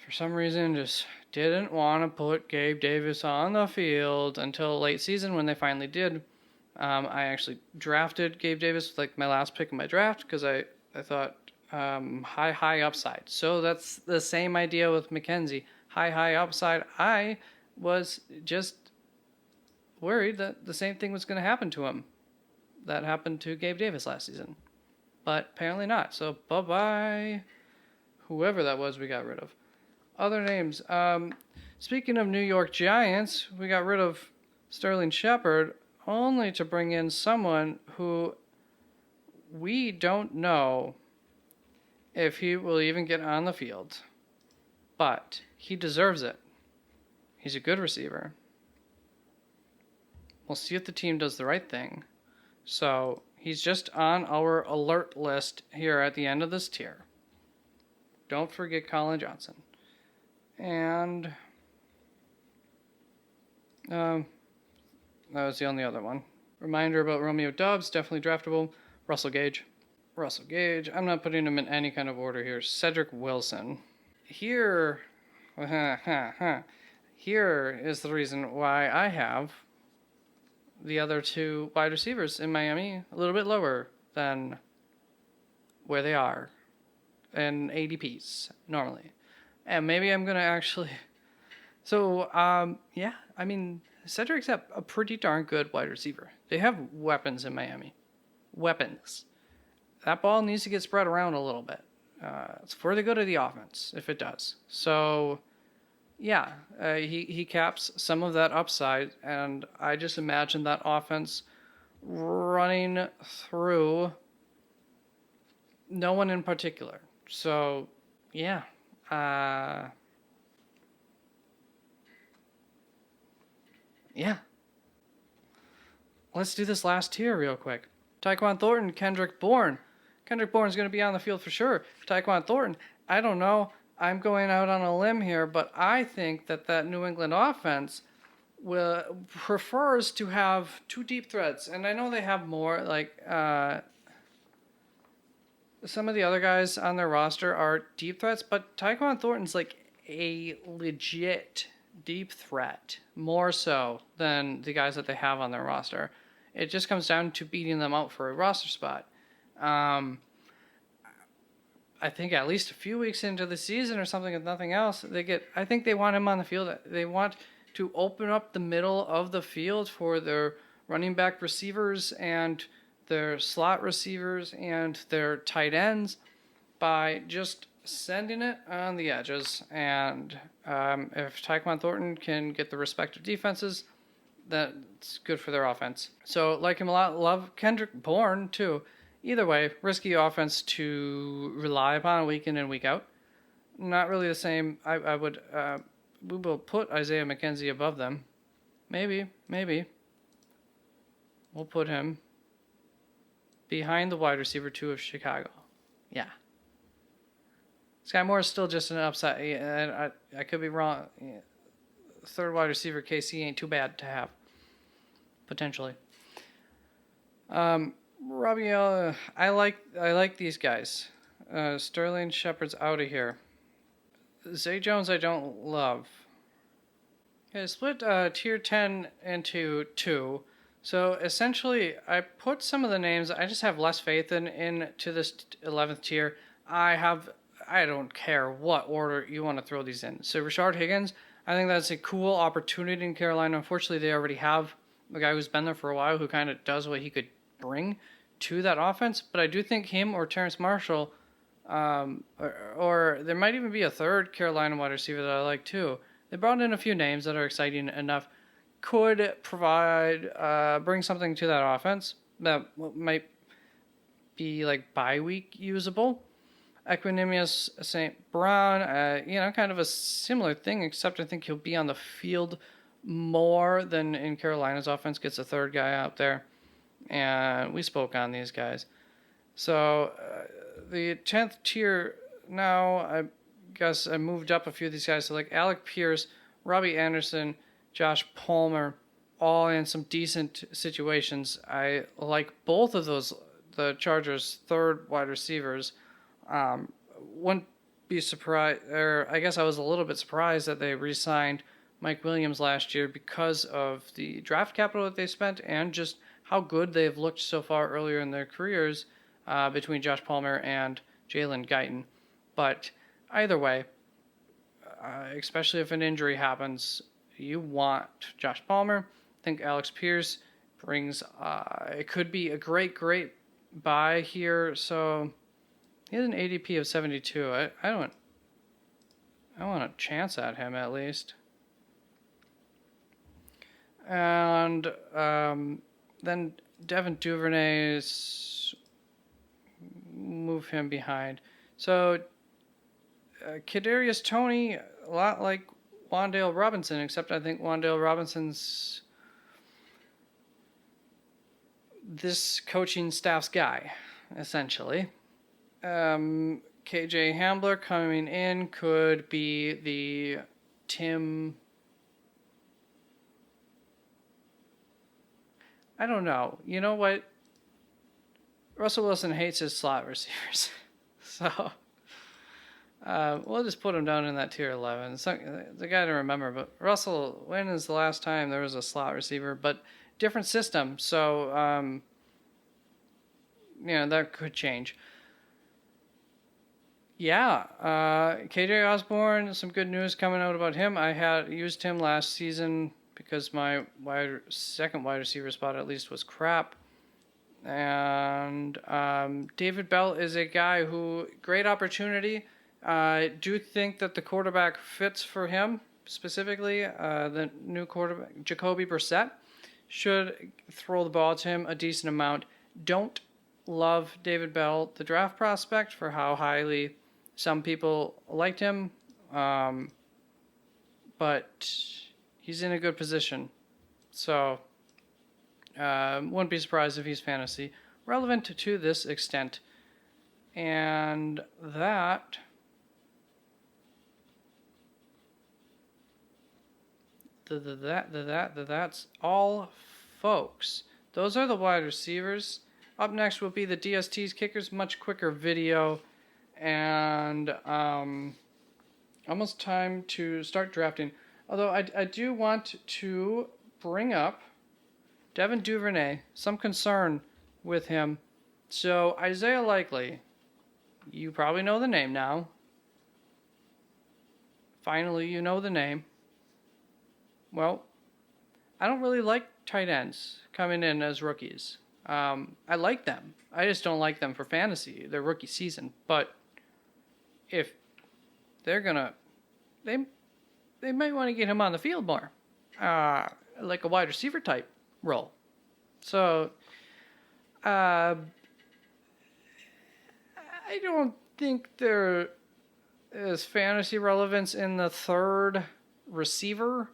for some reason, just didn't want to put Gabe Davis on the field until late season when they finally did. I actually drafted Gabe Davis with like my last pick in my draft because I thought high upside. So that's the same idea with McKenzie. High upside. I was just worried that the same thing was going to happen to him that happened to Gabe Davis last season. But apparently not. So bye-bye. Whoever that was we got rid of. Other names. Speaking of New York Giants, we got rid of Sterling Shepard only to bring in someone who we don't know if he will even get on the field. But he deserves it. He's a good receiver. We'll see if the team does the right thing. So he's just on our alert list here at the end of this tier. Don't forget Colin Johnson. And that was the only other one. Reminder about Romeo Dobbs, definitely draftable. Russell Gage. I'm not putting him in any kind of order here. Cedric Wilson. Here is the reason why I have the other 2 wide receivers in Miami a little bit lower than where they are in ADPs normally. And maybe I'm going to actually... So, Cedric's a pretty darn good wide receiver. They have weapons in Miami. Weapons. That ball needs to get spread around a little bit. It's for the good of the offense, if it does. So, yeah, he caps some of that upside, and I just imagine that offense running through no one in particular. So, yeah. Let's do this last tier real quick. Taekwon Thornton, Kendrick Bourne. Kendrick Bourne's going to be on the field for sure. Taekwon Thornton, I don't know. I'm going out on a limb here, but I think that New England offense prefers to have 2 deep threats. And I know they have more, like some of the other guys on their roster are deep threats, but Taekwon Thornton's like a legit deep threat, more so than the guys that they have on their roster. It just comes down to beating them out for a roster spot. I think at least a few weeks into the season or something, if nothing else, I think they want him on the field. They want to open up the middle of the field for their running back receivers and their slot receivers and their tight ends by just sending it on the edges. And if Taekwon Thornton can get the respective defenses, that's good for their offense. So like him a lot. Love Kendrick Bourne too. Either way, risky offense to rely upon week in and week out. Not really the same. We will put Isaiah McKenzie above them. Maybe. We'll put him behind the wide receiver 2 of Chicago. Yeah. Skye Moore is still just an upside. I could be wrong. Yeah. Third wide receiver KC ain't too bad to have. Potentially. Robbie, I like these guys. Sterling Shepard's out of here. Zay Jones I don't love. Okay, split tier 10 into two. So essentially, I put some of the names I just have less faith in into this 11th tier. I don't care what order you want to throw these in. So Rashard Higgins, I think that's a cool opportunity in Carolina. Unfortunately, they already have a guy who's been there for a while who kind of does what he could bring to that offense. But I do think him or Terrence Marshall, or there might even be a third Carolina wide receiver that I like too. They brought in a few names that are exciting enough, could bring something to that offense that might be like bye week usable. Equanimous St. Brown, kind of a similar thing, except I think he'll be on the field more than in Carolina's offense, gets a third guy out there. And we spoke on these guys. So the 10th tier now, I guess I moved up a few of these guys. So like Alec Pierce, Robbie Anderson, Josh Palmer, all in some decent situations. I like both of those, the Chargers' third wide receivers. Wouldn't be surprised, or I guess I was a little bit surprised that they re-signed Mike Williams last year because of the draft capital that they spent and just how good they've looked so far earlier in their careers between Josh Palmer and Jalen Guyton. But either way, especially if an injury happens, you want Josh Palmer. I think Alex Pierce brings, it could be a great buy here. So he has an ADP of 72. I want a chance at him at least. And then Devin Duvernay's move him behind. So Kadarius Toney, a lot like Wan'Dale Robinson, except I think Wan'Dale Robinson's this coaching staff's guy, essentially. KJ Hamler coming in could be the Tim... I don't know. You know what? Russell Wilson hates his slot receivers. So we'll just put him down in that tier 11. It's the guy to remember. But Russell, when is the last time there was a slot receiver? But different system. So, that could change. Yeah. KJ Osborne, some good news coming out about him. I had used him last season because my second wide receiver spot at least was crap. And David Bell is a guy who, great opportunity. I do think that the quarterback fits for him, specifically the new quarterback, Jacoby Brissett, should throw the ball to him a decent amount. Don't love David Bell, the draft prospect, for how highly some people liked him. But he's in a good position. So wouldn't be surprised if he's fantasy relevant to this extent. And that's all, folks. Those are the wide receivers. Up next will be the DST's kickers, much quicker video, and almost time to start drafting. Although I do want to bring up Devin Duvernay, some concern with him. So Isaiah Likely, you probably know the name now. Finally, you know the name. Well, I don't really like tight ends coming in as rookies. I like them. I just don't like them for fantasy, their rookie season. But if they're they might want to get him on the field more, like a wide receiver type role. So, I don't think there is fantasy relevance in the third receiver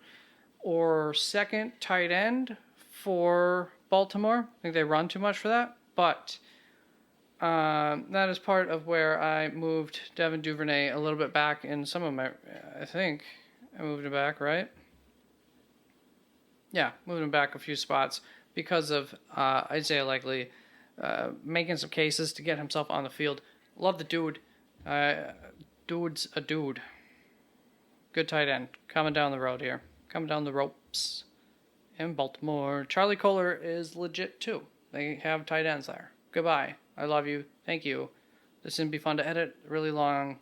or second tight end for Baltimore. I think they run too much for that. But that is part of where I moved Devin Duvernay a little bit back in some of my... I think I moved him back, right? Yeah, moved him back a few spots because of Isaiah Likely making some cases to get himself on the field. Love the dude. Dude's a dude. Good tight end. Coming down the road here. coming down the ropes in Baltimore. Charlie Kolar is legit too. They have tight ends there. Goodbye. I love you. Thank you. This is going to be fun to edit. Really long.